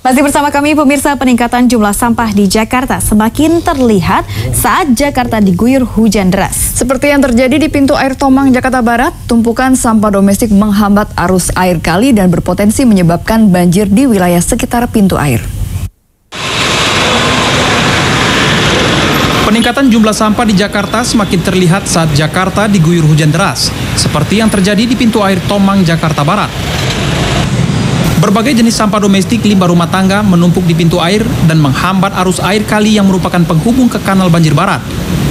Masih bersama kami pemirsa, peningkatan jumlah sampah di Jakarta semakin terlihat saat Jakarta diguyur hujan deras. Seperti yang terjadi di pintu air Tomang, Jakarta Barat, tumpukan sampah domestik menghambat arus air kali dan berpotensi menyebabkan banjir di wilayah sekitar pintu air. Peningkatan jumlah sampah di Jakarta semakin terlihat saat Jakarta diguyur hujan deras, seperti yang terjadi di pintu air Tomang, Jakarta Barat. Berbagai jenis sampah domestik limbah rumah tangga menumpuk di pintu air dan menghambat arus air kali yang merupakan penghubung ke Kanal Banjir Barat.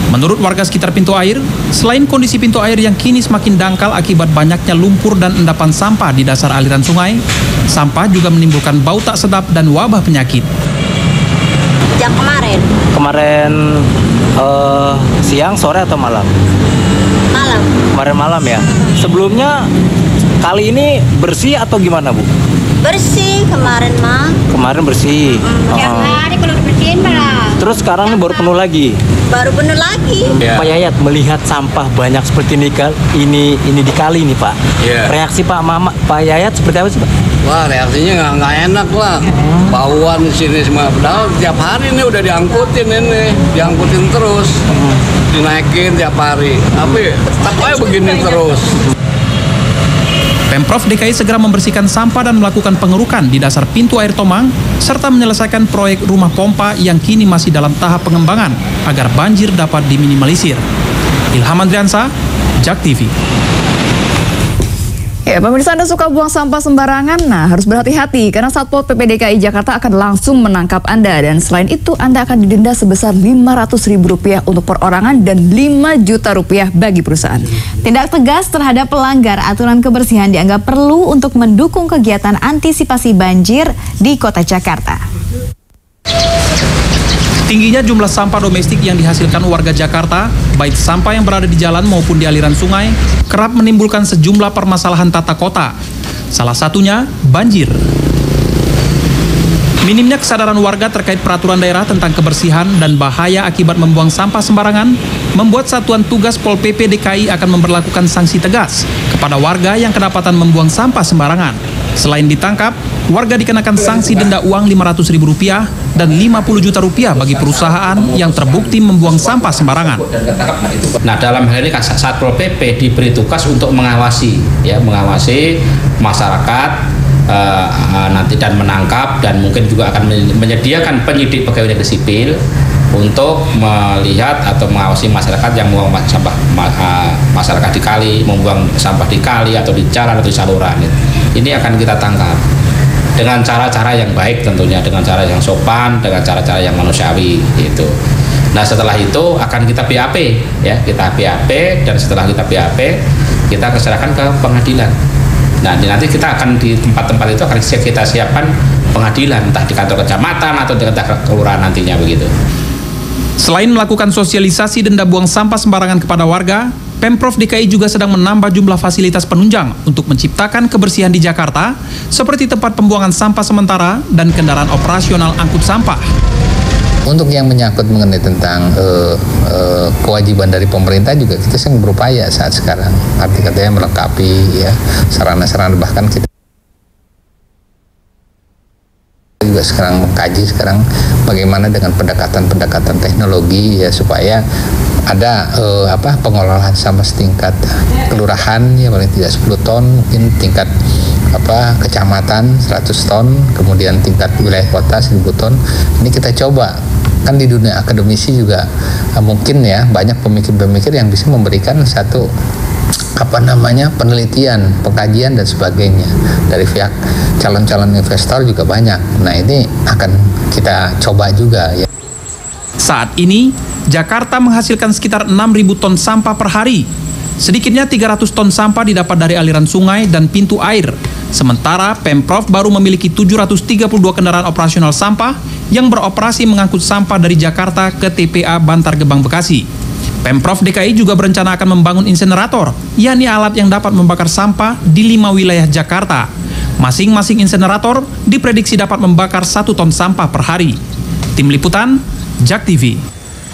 Menurut warga sekitar pintu air, selain kondisi pintu air yang kini semakin dangkal akibat banyaknya lumpur dan endapan sampah di dasar aliran sungai, sampah juga menimbulkan bau tak sedap dan wabah penyakit. Sejak kemarin? Siang, sore atau malam? Malam. Kemarin malam ya? Sebelumnya kali ini bersih atau gimana, Bu? Bersih kemarin mah. Kemarin bersih. Tiap hari kalau dibersihin malah. Terus sekarang ini baru penuh lagi. Baru penuh lagi. Pak Yayat melihat sampah banyak seperti ini di kali nih, Pak. Reaksi Pak Yayat seperti apa sih, Pak? Wah, reaksinya nggak enak lah. Bauan di sini semua. Padahal tiap hari ini udah diangkutin terus, dinaikin tiap hari. Tapi tetap aja begini terus. Pemprov DKI segera membersihkan sampah dan melakukan pengerukan di dasar pintu air Tomang, serta menyelesaikan proyek rumah pompa yang kini masih dalam tahap pengembangan agar banjir dapat diminimalisir. Ilham Andriansa, JAK TV. Ya, pemirsa, Anda suka buang sampah sembarangan? Nah, harus berhati-hati karena Satpol PP DKI Jakarta akan langsung menangkap Anda. Dan selain itu, Anda akan didenda sebesar Rp500.000 untuk perorangan dan Rp5 juta bagi perusahaan. Tindak tegas terhadap pelanggar aturan kebersihan dianggap perlu untuk mendukung kegiatan antisipasi banjir di kota Jakarta. Tingginya jumlah sampah domestik yang dihasilkan warga Jakarta, baik sampah yang berada di jalan maupun di aliran sungai, kerap menimbulkan sejumlah permasalahan tata kota. Salah satunya banjir. Minimnya kesadaran warga terkait peraturan daerah tentang kebersihan dan bahaya akibat membuang sampah sembarangan membuat Satuan Tugas Pol PP DKI akan memberlakukan sanksi tegas kepada warga yang kedapatan membuang sampah sembarangan. Selain ditangkap, warga dikenakan sanksi denda uang Rp500.000 dan Rp50 juta bagi perusahaan yang terbukti membuang sampah sembarangan. Nah, dalam hal ini Satpol PP diberi tugas untuk mengawasi masyarakat nanti dan menangkap, dan mungkin juga akan menyediakan penyidik pegawai negeri sipil untuk melihat atau mengawasi masyarakat yang membuang sampah masyarakat di kali, membuang sampah di kali atau di jalan atau di saluran. Ini akan kita tangkap dengan cara-cara yang baik, tentunya dengan cara yang sopan, dengan cara-cara yang manusiawi gitu. Nah, setelah itu akan kita BAP ya, kita BAP, dan setelah kita BAP kita serahkan ke pengadilan. Nah, nanti kita akan di tempat-tempat itu akan kita siapkan pengadilan, entah di kantor kecamatan atau di kantor kelurahan nantinya begitu. Selain melakukan sosialisasi denda buang sampah sembarangan kepada warga, Pemprov DKI juga sedang menambah jumlah fasilitas penunjang untuk menciptakan kebersihan di Jakarta, seperti tempat pembuangan sampah sementara dan kendaraan operasional angkut sampah. Untuk yang menyangkut mengenai tentang kewajiban dari pemerintah juga kita sedang berupaya saat sekarang. Arti katanya melengkapi ya sarana-sarana, bahkan kita juga sekarang mengkaji bagaimana dengan pendekatan teknologi ya, supaya ada pengelolaan sampah setingkat kelurahan ya paling tidak 10 ton, mungkin tingkat kecamatan 100 ton, kemudian tingkat wilayah kota 1000 ton. Ini kita coba, kan di dunia akademisi juga mungkin ya banyak pemikir-pemikir yang bisa memberikan satu penelitian, pengkajian dan sebagainya. Dari pihak calon-calon investor juga banyak. Nah, ini akan kita coba juga ya. Saat ini, Jakarta menghasilkan sekitar 6.000 ton sampah per hari. Sedikitnya 300 ton sampah didapat dari aliran sungai dan pintu air. Sementara Pemprov baru memiliki 732 kendaraan operasional sampah yang beroperasi mengangkut sampah dari Jakarta ke TPA Bantar Gebang, Bekasi. Pemprov DKI juga berencana akan membangun insenerator, yakni alat yang dapat membakar sampah di 5 wilayah Jakarta. Masing-masing insenerator diprediksi dapat membakar 1 ton sampah per hari. Tim Liputan, JAK TV.